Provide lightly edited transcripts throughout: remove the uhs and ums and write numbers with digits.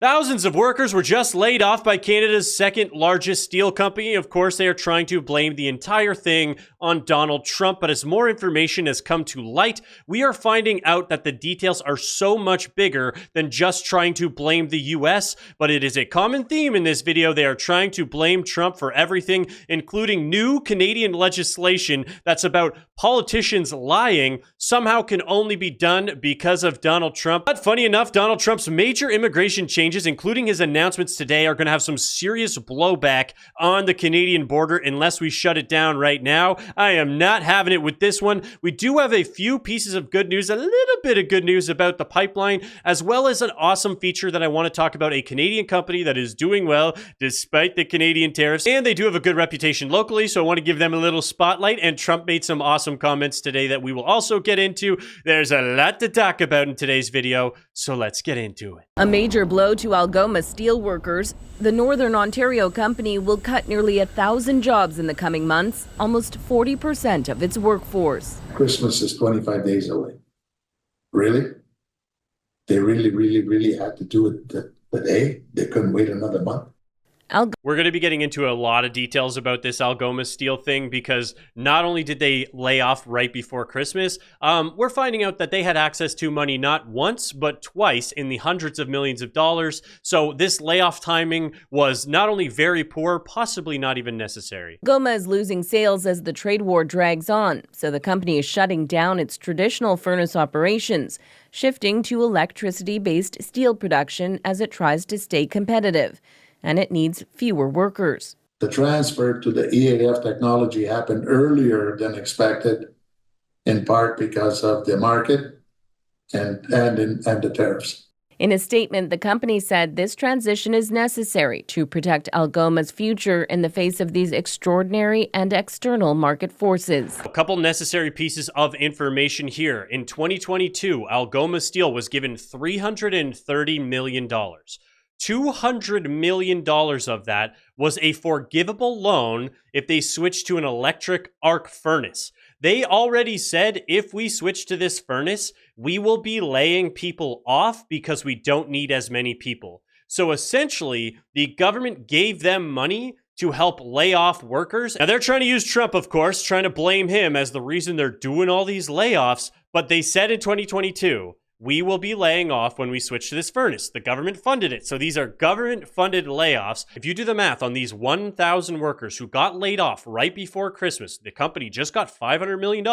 Thousands of workers were just laid off by Canada's second largest steel company. Of course, they are trying to blame the entire thing on Donald Trump, but as more information has come to light, we are finding out that the details are so much bigger than just trying to blame the US, but it is a common theme in this video. They are trying to blame Trump for everything, including new Canadian legislation that's about politicians lying somehow can only be done because of Donald Trump. But funny enough, Donald Trump's major immigration changes, including his announcements today, are going to have some serious blowback on the Canadian border unless we shut it down right now. I am not having it with this one. We do have a few pieces of good news, a little bit of good news about the pipeline, as well as an awesome feature that I want to talk about, a Canadian company that is doing well despite the Canadian tariffs, and they do have a good reputation locally, so I want to give them a little spotlight, and Trump made some awesome comments today that we will also get into. There's a lot to talk about in today's video, so let's get into it. A major blow to Algoma steelworkers. The Northern Ontario company will cut nearly 1,000 jobs in the coming months, almost 40% of its workforce. Christmas is 25 days away. Really? They really had to do it today? They couldn't wait another month? We're going to be getting into a lot of details about this Algoma Steel thing because not only did they lay off right before Christmas, we're finding out that they had access to money not once, but twice in the hundreds of millions of dollars. So this layoff timing was not only very poor, possibly not even necessary. Algoma is losing sales as the trade war drags on, so the company is shutting down its traditional furnace operations, shifting to electricity-based steel production as it tries to stay competitive. And it needs fewer workers. The transfer to the EAF technology happened earlier than expected, in part because of the market and the tariffs. In a statement, the company said this transition is necessary to protect Algoma's future in the face of these extraordinary and external market forces. A couple necessary pieces of information here. In 2022, Algoma Steel was given $330 million. $200 million of that was a forgivable loan if they switched to an electric arc furnace. They already said if we switch to this furnace, we will be laying people off because we don't need as many people. So essentially, the government gave them money to help lay off workers. Now they're trying to use Trump, of course, trying to blame him as the reason they're doing all these layoffs, but they said in 2022, we will be laying off when we switch to this furnace. The government funded it. So these are government-funded layoffs. If you do the math on these 1,000 workers who got laid off right before Christmas, the company just got $500 million.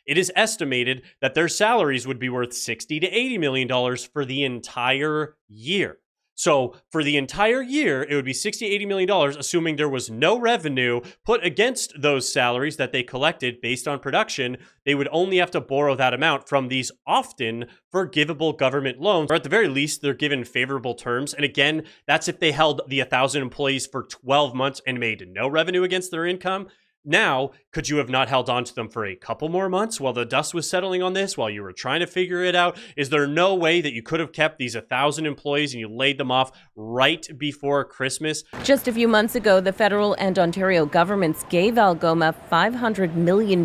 It is estimated that their salaries would be worth $60 to $80 million for the entire year. So for the entire year, it would be $60 to $80 million, assuming there was no revenue put against those salaries that they collected based on production. They would only have to borrow that amount from these often forgivable government loans, or at the very least, they're given favorable terms. And again, that's if they held the 1,000 employees for 12 months and made no revenue against their income. Now, could you have not held on to them for a couple more months while the dust was settling on this, while you were trying to figure it out? Is there no way that you could have kept these 1,000 employees and you laid them off right before Christmas? Just a few months ago, the federal and Ontario governments gave Algoma $500 million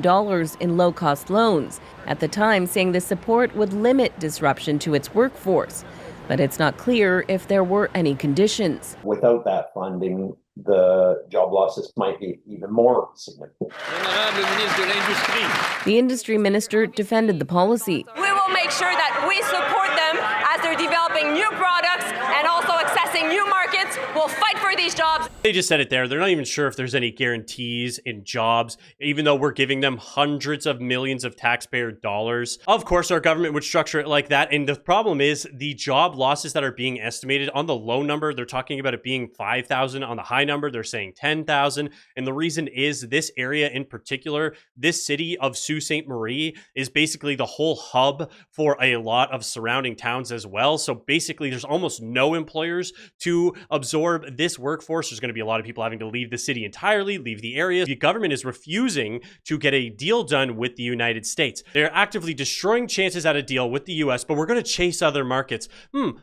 in low-cost loans, at the time saying the support would limit disruption to its workforce. But it's not clear if there were any conditions. Without that funding, the job losses might be even more significant. The industry minister defended the policy. We will make sure that we support them as they're developing new products and also accessing new markets. We'll fight for these jobs. They just said it there. They're not even sure if there's any guarantees in jobs, even though we're giving them hundreds of millions of taxpayer dollars. Of course, our government would structure it like that. And the problem is the job losses that are being estimated on the low number, they're talking about it being 5,000. On the high number, they're saying 10,000. And the reason is this area in particular, this city of Sault Ste. Marie is basically the whole hub for a lot of surrounding towns as well. So basically, there's almost no employers to absorb this workforce. There's going to be a lot of people having to leave the city entirely, leave the area. The government is refusing to get a deal done with the United States. They're actively destroying chances at a deal with the US, but we're going to chase other markets.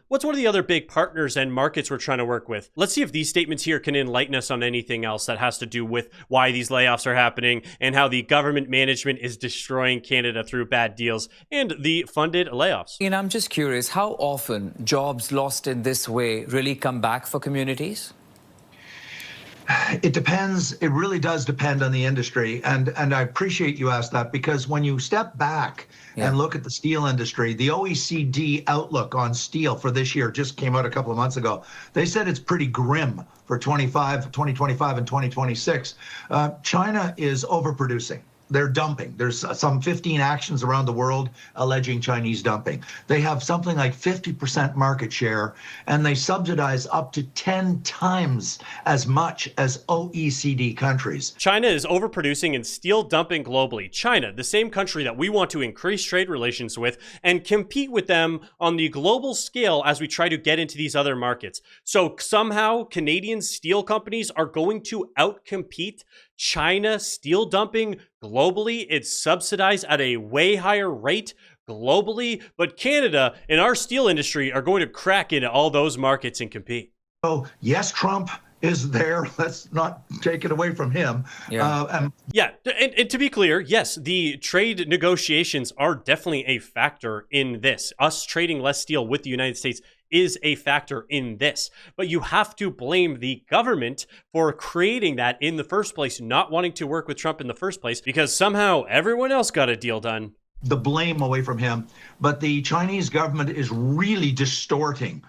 What's one of the other big partners and markets we're trying to work with? Let's see if these statements here can enlighten us on anything else that has to do with why these layoffs are happening and how the government management is destroying Canada through bad deals and the funded layoffs. And I'm just curious, how often jobs lost in this way really come back for communities? It depends. It really does depend on the industry. And I appreciate you asked that, because when you step back and look at the steel industry, the OECD outlook on steel for this year just came out a couple of months ago. They said it's pretty grim for 2025 and 2026. China is overproducing. They're dumping. There's some 15 actions around the world alleging Chinese dumping. They have something like 50% market share, and they subsidize up to 10 times as much as OECD countries. China is overproducing and steel dumping globally. China, the same country that we want to increase trade relations with and compete with them on the global scale as we try to get into these other markets. So somehow Canadian steel companies are going to outcompete China steel dumping globally. It's subsidized at a way higher rate globally, but Canada and our steel industry are going to crack into all those markets and compete. So yes, Trump is there. Let's not take it away from him. And to be clear, yes, the trade negotiations are definitely a factor in this. Us trading less steel with the United States is a factor in this. But you have to blame the government for creating that in the first place, not wanting to work with Trump in the first place, because somehow everyone else got a deal done. The blame away from him. But the Chinese government is really distorting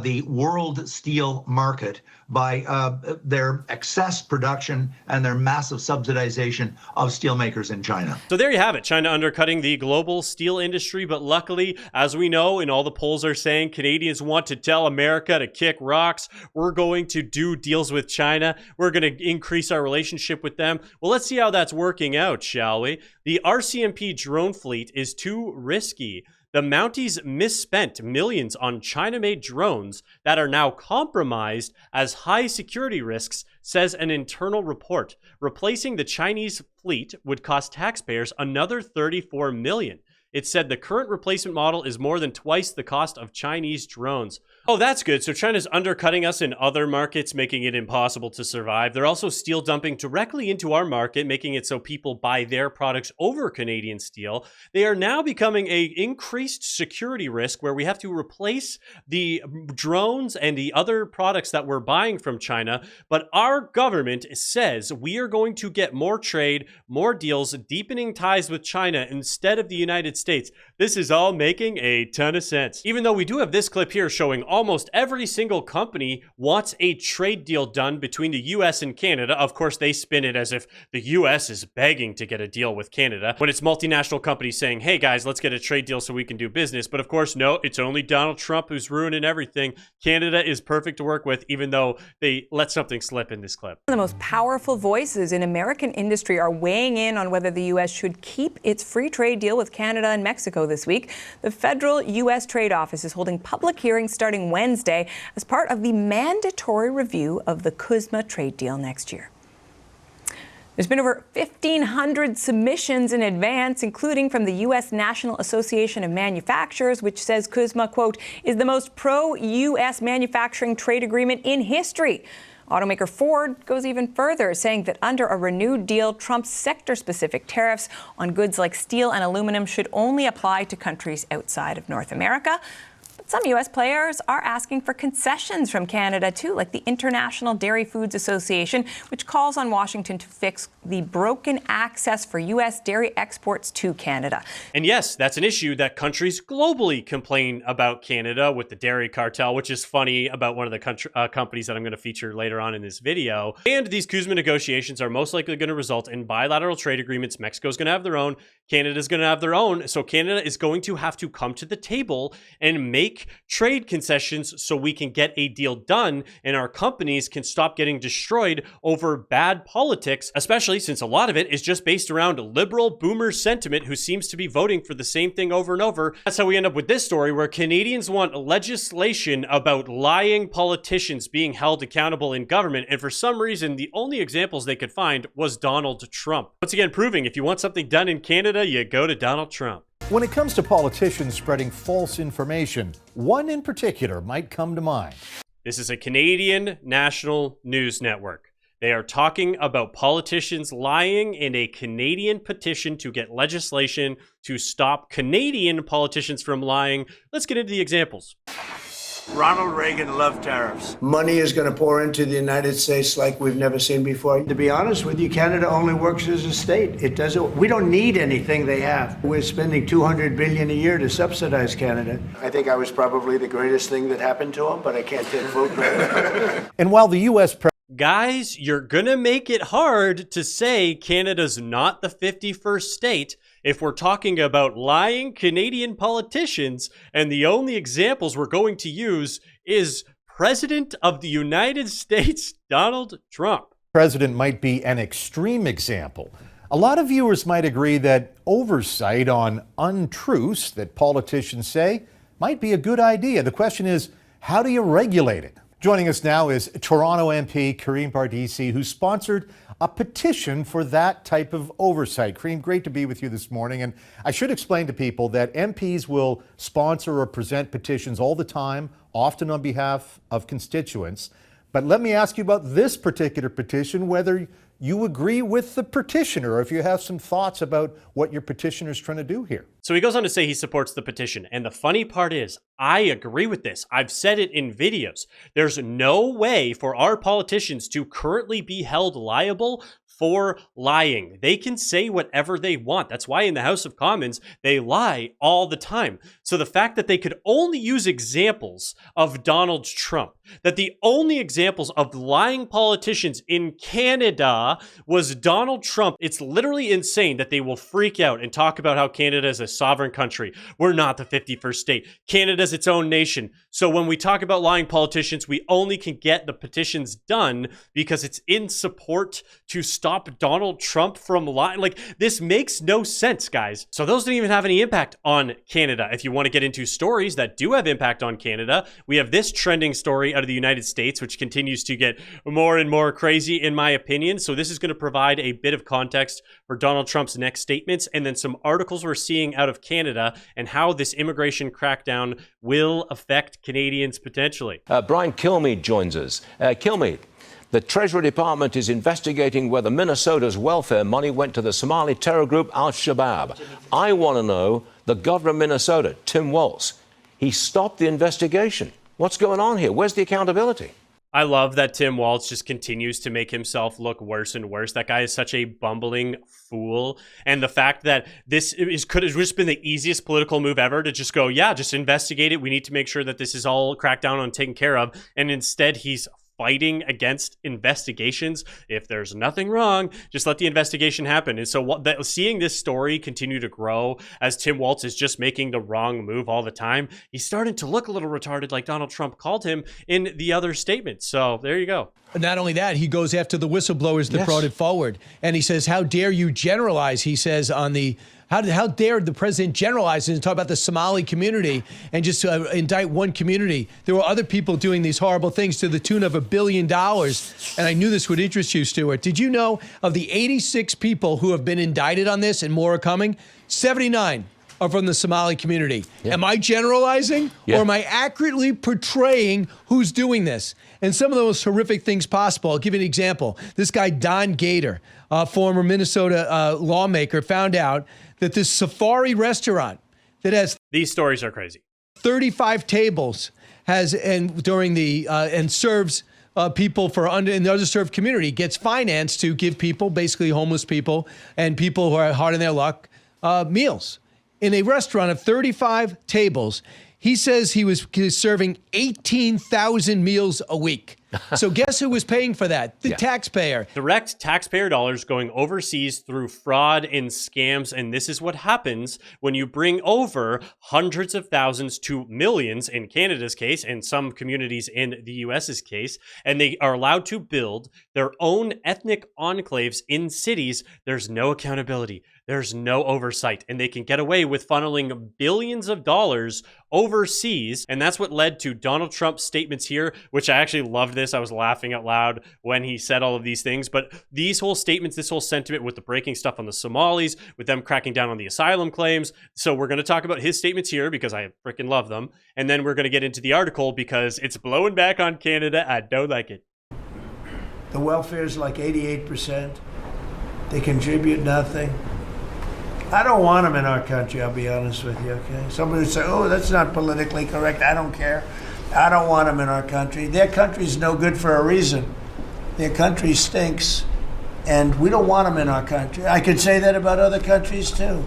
the world steel market by their excess production and their massive subsidization of steelmakers in China. So there you have it, China undercutting the global steel industry. But luckily, as we know, and all the polls are saying, Canadians want to tell America to kick rocks. We're going to do deals with China. We're going to increase our relationship with them. Well, let's see how that's working out, shall we? The RCMP drone fleet is too risky. The Mounties misspent millions on China-made drones that are now compromised as high security risks, says an internal report. Replacing the Chinese fleet would cost taxpayers another $34 million. It said the current replacement model is more than twice the cost of Chinese drones. Oh, that's good. So China's undercutting us in other markets, making it impossible to survive. They're also steel dumping directly into our market, making it so people buy their products over Canadian steel. They are now becoming an increased security risk where we have to replace the drones and the other products that we're buying from China. But our government says we are going to get more trade, more deals, deepening ties with China instead of the United States. This is all making a ton of sense. Even though we do have this clip here showing almost every single company wants a trade deal done between the US and Canada. Of course, they spin it as if the US is begging to get a deal with Canada, when it's multinational companies saying, hey guys, let's get a trade deal so we can do business. But of course, no, it's only Donald Trump who's ruining everything. Canada is perfect to work with, even though they let something slip in this clip. The most powerful voices in American industry are weighing in on whether the U.S. should keep its free trade deal with Canada and Mexico this week. The Federal U.S. Trade Office is holding public hearings starting Wednesday as part of the mandatory review of the CUSMA trade deal next year. There's been over 1,500 submissions in advance, including from the U.S. National Association of Manufacturers, which says CUSMA, quote, is the most pro-U.S. manufacturing trade agreement in history. Automaker Ford goes even further, saying that under a renewed deal, Trump's sector-specific tariffs on goods like steel and aluminum should only apply to countries outside of North America. Some U.S. players are asking for concessions from Canada, too, like the International Dairy Foods Association, which calls on Washington to fix the broken access for U.S. dairy exports to Canada. And yes, that's an issue that countries globally complain about Canada with the dairy cartel, which is funny about one of the companies that I'm going to feature later on in this video. And these CUSMA negotiations are most likely going to result in bilateral trade agreements. Mexico's going to have their own. Canada's going to have their own. So Canada is going to have to come to the table and make make trade concessions so we can get a deal done and our companies can stop getting destroyed over bad politics, especially since a lot of it is just based around liberal boomer sentiment who seems to be voting for the same thing over and over. That's how we end up with this story where Canadians want legislation about lying politicians being held accountable in government, and for some reason the only examples they could find was Donald Trump. Once again, proving if you want something done in Canada, you go to Donald Trump. When it comes to politicians spreading false information, one in particular might come to mind. This is a Canadian national news network. They are talking about politicians lying in a Canadian petition to get legislation to stop Canadian politicians from lying. Let's get into the examples. Ronald Reagan loved tariffs. Money is going to pour into the United States like we've never seen before. To be honest with you, Canada only works as a state. It doesn't. We don't need anything they have. We're spending $200 billion a year to subsidize Canada. I think I was probably the greatest thing that happened to them, but I can't take full credit. And while the U.S. Guys, you're gonna make it hard to say Canada's not the 51st state if we're talking about lying Canadian politicians, and the only examples we're going to use is President of the United States, Donald Trump. President might be an extreme example. A lot of viewers might agree that oversight on untruths that politicians say might be a good idea. The question is, how do you regulate it? Joining us now is Toronto MP Kareem Bardisi, who sponsored a petition for that type of oversight. Kareem, great to be with you this morning. And I should explain to people that MPs will sponsor or present petitions all the time, often on behalf of constituents. But let me ask you about this particular petition, whether you agree with the petitioner, or if you have some thoughts about what your petitioner is trying to do here. So he goes on to say he supports the petition. And the funny part is, I agree with this. I've said it in videos. There's no way for our politicians to currently be held liable for lying. They can say whatever they want. That's why in the House of Commons, they lie all the time. So the fact that they could only use examples of Donald Trump, that the only examples of lying politicians in Canada was Donald Trump, it's literally insane that they will freak out and talk about how Canada is a sovereign country. We're not the 51st state. Canada's its own nation. So when we talk about lying politicians, we only can get the petitions done because it's in support to stop Donald Trump from lying. Like, this makes no sense, guys. So those didn't even have any impact on Canada. If you want to get into stories that do have impact on Canada, we have this trending story out of the United States, which continues to get more and more crazy, in my opinion. So this is going to provide a bit of context for Donald Trump's next statements, and then some articles we're seeing out of Canada and how this immigration crackdown will affect Canadians potentially. Brian Kilmeade joins us. Kilmeade, the Treasury Department is investigating whether Minnesota's welfare money went to the Somali terror group Al-Shabaab. I want to know, the governor of Minnesota, Tim Walz, he stopped the investigation. What's going on here? Where's the accountability? I love that Tim Walz just continues to make himself look worse and worse. That guy is such a bumbling fool. And the fact that this could have just been the easiest political move ever to just go, yeah, just investigate it. We need to make sure that this is all cracked down on and taken care of. And instead, he's fighting against investigations. If there's nothing wrong, just let the investigation happen. And so seeing this story continue to grow as Tim Walz is just making the wrong move all the time, he's starting to look a little retarded like Donald Trump called him in the other statements. So there you go. Not only that, he goes after the whistleblowers that brought it forward. And he says, how dare you generalize, he says, on the how dare the president generalize and talk about the Somali community and just indict one community? There were other people doing these horrible things to the tune of $1 billion. And I knew this would interest you, Stuart. Did you know of the 86 people who have been indicted on this, and more are coming, 79 are from the Somali community? Yeah. Am I generalizing, or am I accurately portraying who's doing this? And some of the most horrific things possible. I'll give you an example. This guy, Don Gator, a former Minnesota lawmaker, found out that this safari restaurant that has these stories are crazy. 35 tables has and serves people in the underserved community, gets financed to give people, basically homeless people and people who are hard on their luck, meals. In a restaurant of 35 tables, he says he was serving 18,000 meals a week. So guess who was paying for that? The taxpayer. Direct taxpayer dollars going overseas through fraud and scams. And this is what happens when you bring over hundreds of thousands to millions in Canada's case, and some communities in the US's case, and they are allowed to build their own ethnic enclaves in cities. There's no accountability. There's no oversight, and they can get away with funneling billions of dollars overseas. And that's what led to Donald Trump's statements here, which I actually loved this. I was laughing out loud when he said all of these things. But these whole statements, this whole sentiment with the breaking stuff on the Somalis, with them cracking down on the asylum claims. So we're going to talk about his statements here because I freaking love them. And then we're going to get into the article because it's blowing back on Canada. I don't like it. The welfare is like 88%. They contribute nothing. I don't want them in our country, I'll be honest with you, okay? Somebody would say, oh, that's not politically correct. I don't care. I don't want them in our country. Their country's no good for a reason. Their country stinks, and we don't want them in our country. I could say that about other countries, too.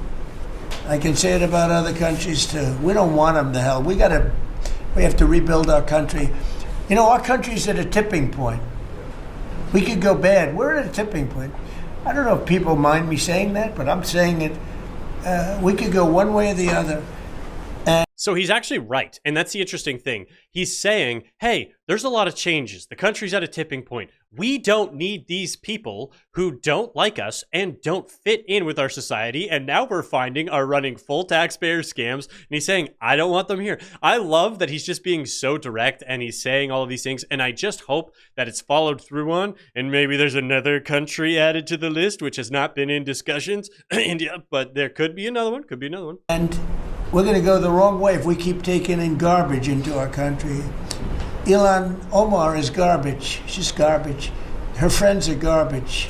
I can say it about other countries, too. We don't want them to hell. We have to rebuild our country. You know, our country's at a tipping point. We could go bad. We're at a tipping point. I don't know if people mind me saying that, but I'm saying it. We could go one way or the other. So he's actually right. And that's the interesting thing. He's saying, hey, there's a lot of changes. The country's at a tipping point. We don't need these people who don't like us and don't fit in with our society. And now we're finding are running full taxpayer scams. And he's saying, I don't want them here. I love that he's just being so direct and he's saying all of these things. And I just hope that it's followed through on. And maybe there's another country added to the list, which has not been in discussions. India, but there could be another one. Could be another one. And we're going to go the wrong way if we keep taking in garbage into our country. Ilhan Omar is garbage. She's garbage. Her friends are garbage.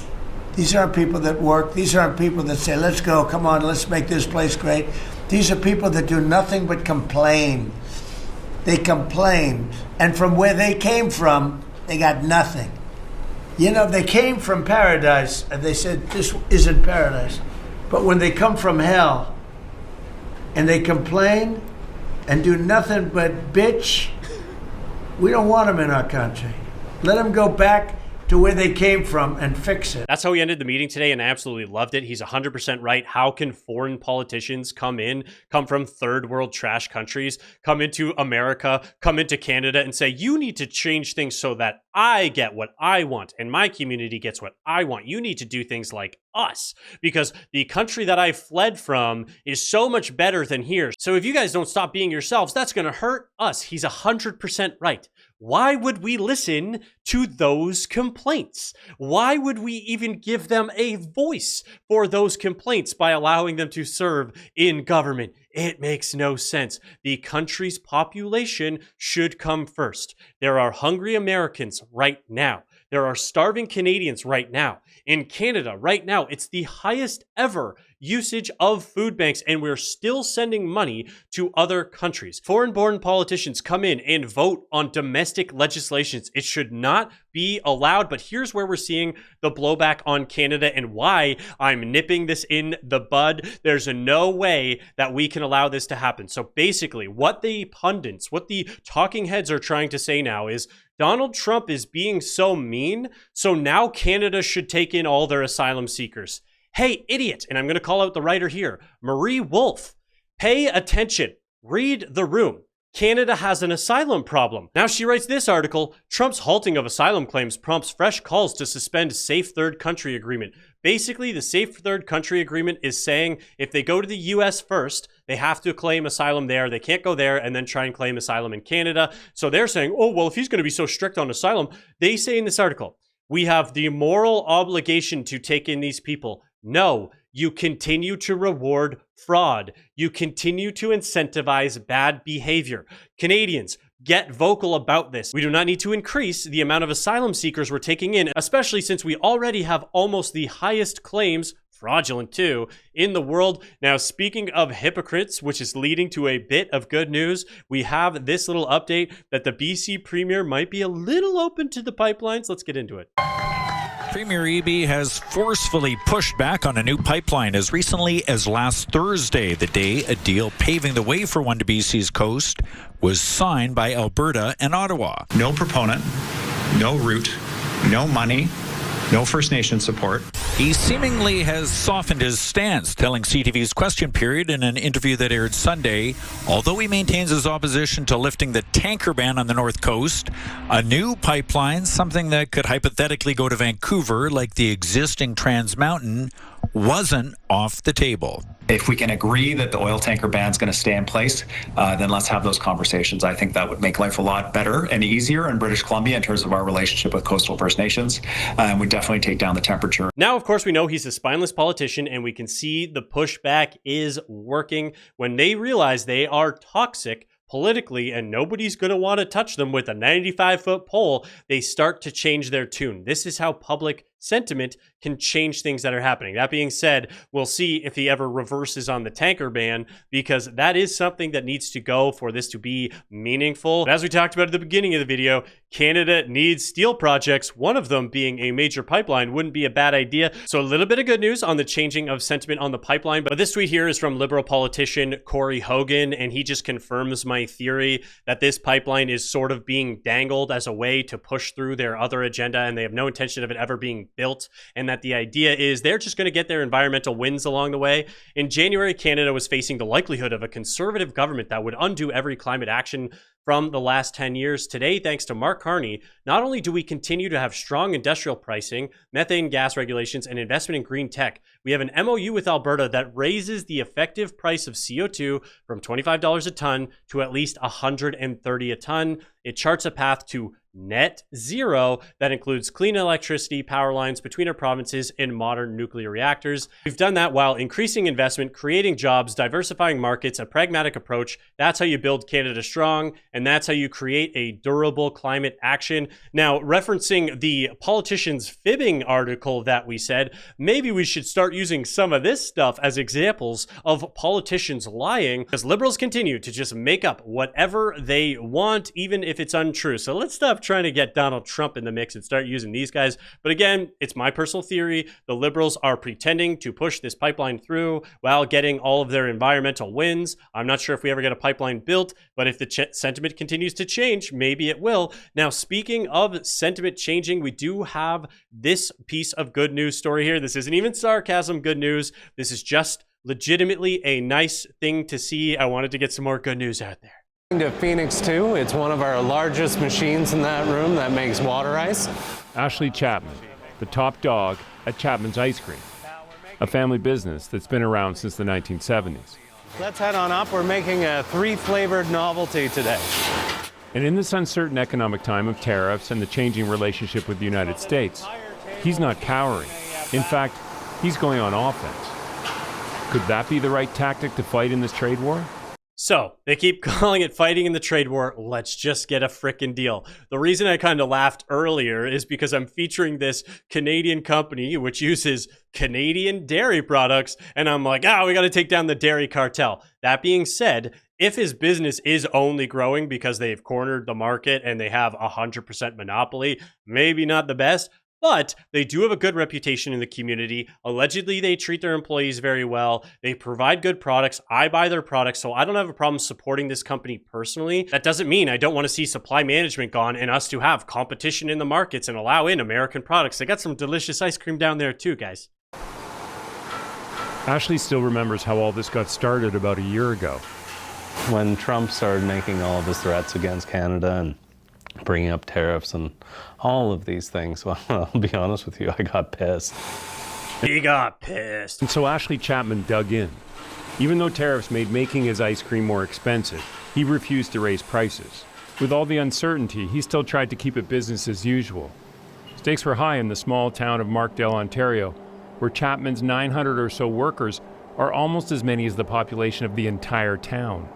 These aren't people that work. These aren't people that say, let's go, come on, let's make this place great. These are people that do nothing but complain. They complain. And from where they came from, they got nothing. You know, they came from paradise, and they said, this isn't paradise. But when they come from hell, and they complain and do nothing but bitch, we don't want them in our country. Let them go back to where they came from and fix it. That's how he ended the meeting today, and I absolutely loved it. He's 100% right. How can foreign politicians come from third world trash countries, come into America, come into Canada and say, you need to change things so that I get what I want and my community gets what I want. You need to do things like us because the country that I fled from is so much better than here. So if you guys don't stop being yourselves, that's going to hurt us. He's 100% right. Why would we listen to those complaints? Why would we even give them a voice for those complaints by allowing them to serve in government? It makes no sense. The country's population should come first. There are hungry Americans right now. There are starving Canadians right now. In Canada right now, it's the highest ever usage of food banks, and we're still sending money to other countries. Foreign-born politicians come in and vote on domestic legislations. It should not be allowed, but here's where we're seeing the blowback on Canada and why I'm nipping this in the bud. There's no way that we can allow this to happen. So basically, what the pundits, what the talking heads are trying to say now is Donald Trump is being so mean, so now Canada should take in all their asylum seekers. Hey, idiot, and I'm going to call out the writer here, Marie Wolf. Pay attention. Read the room. Canada has an asylum problem. Now she writes this article, Trump's halting of asylum claims prompts fresh calls to suspend safe third country agreement. Basically, the safe third country agreement is saying if they go to the US first, they have to claim asylum there. They can't go there and then try and claim asylum in Canada. So they're saying, oh, well, if he's going to be so strict on asylum, they say in this article, we have the moral obligation to take in these people. No, you continue to reward fraud. You continue to incentivize bad behavior. Canadians, get vocal about this. We do not need to increase the amount of asylum seekers we're taking in, especially since we already have almost the highest claims, fraudulent too, in the world. Now, speaking of hypocrites, which is leading to a bit of good news, we have this little update that the BC Premier might be a little open to the pipelines. Let's get into it. Premier Eby has forcefully pushed back on a new pipeline as recently as last Thursday, the day a deal paving the way for one to BC's coast was signed by Alberta and Ottawa. No proponent no route, no money, no First Nation support. He seemingly has softened his stance, telling CTV's Question Period in an interview that aired Sunday, although he maintains his opposition to lifting the tanker ban on the North Coast, a new pipeline, something that could hypothetically go to Vancouver like the existing Trans Mountain, wasn't off the table. If we can agree that the oil tanker ban is going to stay in place, then let's have those conversations. I think that would make life a lot better and easier in British Columbia in terms of our relationship with coastal First Nations. And we definitely take down the temperature. Now, of course, we know he's a spineless politician, and we can see the pushback is working when they realize they are toxic politically and nobody's going to want to touch them with a 95-foot pole. They start to change their tune. This is how public sentiment can change things that are happening. That being said, we'll see if he ever reverses on the tanker ban, because that is something that needs to go for this to be meaningful. But as we talked about at the beginning of the video, Canada needs steel projects. One of them being a major pipeline wouldn't be a bad idea. So a little bit of good news on the changing of sentiment on the pipeline. But this tweet here is from Liberal politician Corey Hogan, and he just confirms my theory that this pipeline is sort of being dangled as a way to push through their other agenda, and they have no intention of it ever being built, and that the idea is they're just going to get their environmental wins along the way. In January, Canada was facing the likelihood of a conservative government that would undo every climate action from the last 10 years. Today, thanks to Mark Carney, not only do we continue to have strong industrial pricing, methane gas regulations, and investment in green tech, we have an MOU with Alberta that raises the effective price of CO2 from $25 a ton to at least $130 a ton. It charts a path to net zero that includes clean electricity, power lines between our provinces, and modern nuclear reactors. We've done that while increasing investment, creating jobs, diversifying markets, a pragmatic approach. That's how you build Canada strong, and that's how you create a durable climate action. Now, referencing the politicians fibbing article that we said, maybe we should start using some of this stuff as examples of politicians lying, because liberals continue to just make up whatever they want, even if it's untrue. So let's stop trying to get Donald Trump in the mix and start using these guys. But again, it's my personal theory. The liberals are pretending to push this pipeline through while getting all of their environmental wins. I'm not sure if we ever get a pipeline built, but if the sentiment continues to change, maybe it will. Now, speaking of sentiment changing, we do have this piece of good news story here. This isn't even sarcasm good news. This is just legitimately a nice thing to see. I wanted to get some more good news out there. To Phoenix 2, it's one of our largest machines in that room that makes water ice. Ashley Chapman, the top dog at Chapman's Ice Cream, a family business that's been around since the 1970s. Let's head on up. We're making a 3-flavored novelty today. And in this uncertain economic time of tariffs and the changing relationship with the United States, he's not cowering. In fact, he's going on offense. Could that be the right tactic to fight in this trade war? So, they keep calling it fighting in the trade war. Let's just get a frickin' deal. The reason I kind of laughed earlier is because I'm featuring this Canadian company which uses Canadian dairy products, and I'm like, we got to take down the dairy cartel. That being said, if his business is only growing because they've cornered the market and they have 100% monopoly, maybe not the best, but they do have a good reputation in the community. Allegedly, they treat their employees very well. They provide good products. I buy their products, so I don't have a problem supporting this company personally. That doesn't mean I don't want to see supply management gone and us to have competition in the markets and allow in American products. They got some delicious ice cream down there too, guys. Ashley still remembers how all this got started about a year ago. When Trump started making all of his threats against Canada and bringing up tariffs and all of these things, well, I'll be honest with you, I got pissed. He got pissed. And so Ashley Chapman dug in. Even though tariffs made making his ice cream more expensive, he refused to raise prices. With all the uncertainty, he still tried to keep it business as usual. Stakes were high in the small town of Markdale, Ontario, where Chapman's 900 or so workers are almost as many as the population of the entire town.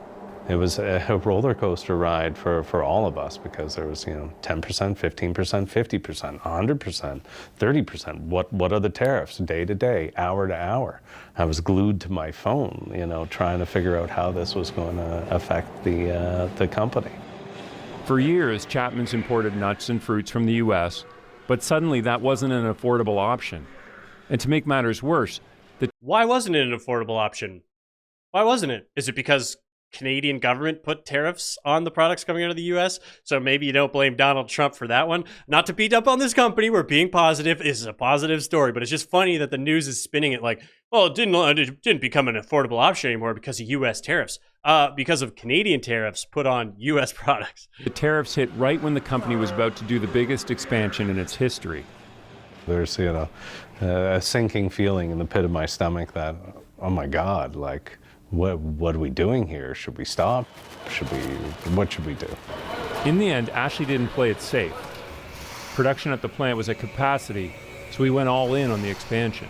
It was a roller coaster ride for all of us, because there was, 10%, 15%, 50%, 100%, 30%. What are the tariffs day to day, hour to hour? I was glued to my phone, trying to figure out how this was going to affect the company. For years, Chapman's imported nuts and fruits from the U.S., but suddenly that wasn't an affordable option. And to make matters worse, why wasn't it an affordable option? Why wasn't it? Is it because Canadian government put tariffs on the products coming out of the US. So maybe you don't blame Donald Trump for that one. Not to beat up on this company, we're being positive. This is a positive story, but it's just funny that the news is spinning it like, oh, it didn't become an affordable option anymore because of US tariffs. Because of Canadian tariffs put on US products. The tariffs hit right when the company was about to do the biggest expansion in its history. There's, a sinking feeling in the pit of my stomach that, oh my God, like, what are we doing here? Should we stop? What should we do? In the end, Ashley didn't play it safe. Production at the plant was at capacity, so we went all in on the expansion.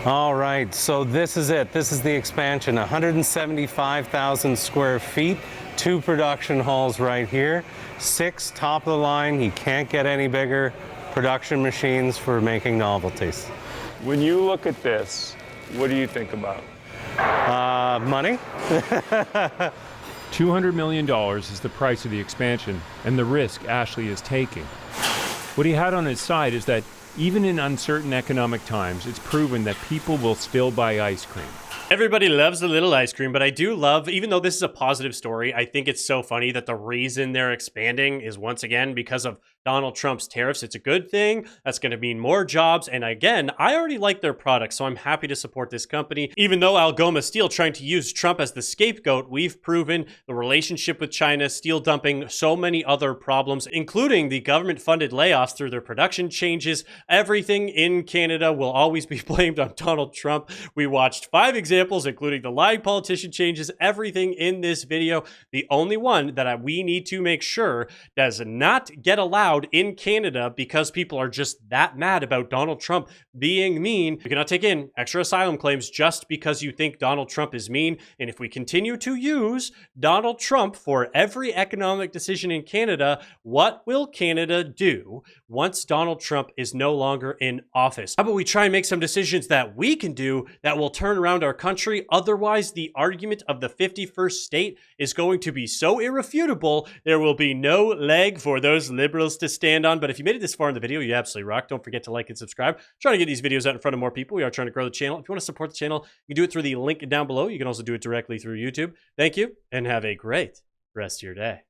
All right, so this is it. This is the expansion, 175,000 square feet, 2 production halls right here, 6 top of the line. You can't get any bigger production machines for making novelties. When you look at this, what do you think about? Money. $200 million is the price of the expansion and the risk Ashley is taking. What he had on his side is that even in uncertain economic times, it's proven that people will still buy ice cream. Everybody loves a little ice cream, but I do love, even though this is a positive story, I think it's so funny that the reason they're expanding is once again because of Donald Trump's tariffs. It's a good thing. That's going to mean more jobs. And again, I already like their products, so I'm happy to support this company. Even though Algoma Steel trying to use Trump as the scapegoat, we've proven the relationship with China, steel dumping, so many other problems, including the government-funded layoffs through their production changes. Everything in Canada will always be blamed on Donald Trump. We watched 5 examples, including the lying politician changes, everything in this video. The only one that we need to make sure does not get allowed in Canada because people are just that mad about Donald Trump being mean. You cannot take in extra asylum claims just because you think Donald Trump is mean. And if we continue to use Donald Trump for every economic decision in Canada, what will Canada do once Donald Trump is no longer in office? How about we try and make some decisions that we can do that will turn around our country? Otherwise, the argument of the 51st state is going to be so irrefutable, there will be no leg for those liberals to stand on. But if you made it this far in the video, you absolutely rock. Don't forget to like and subscribe. I'm trying to get these videos out in front of more people. We are trying to grow the channel. If you want to support the channel, you can do it through the link down below. You can also do it directly through YouTube. Thank you, and have a great rest of your day.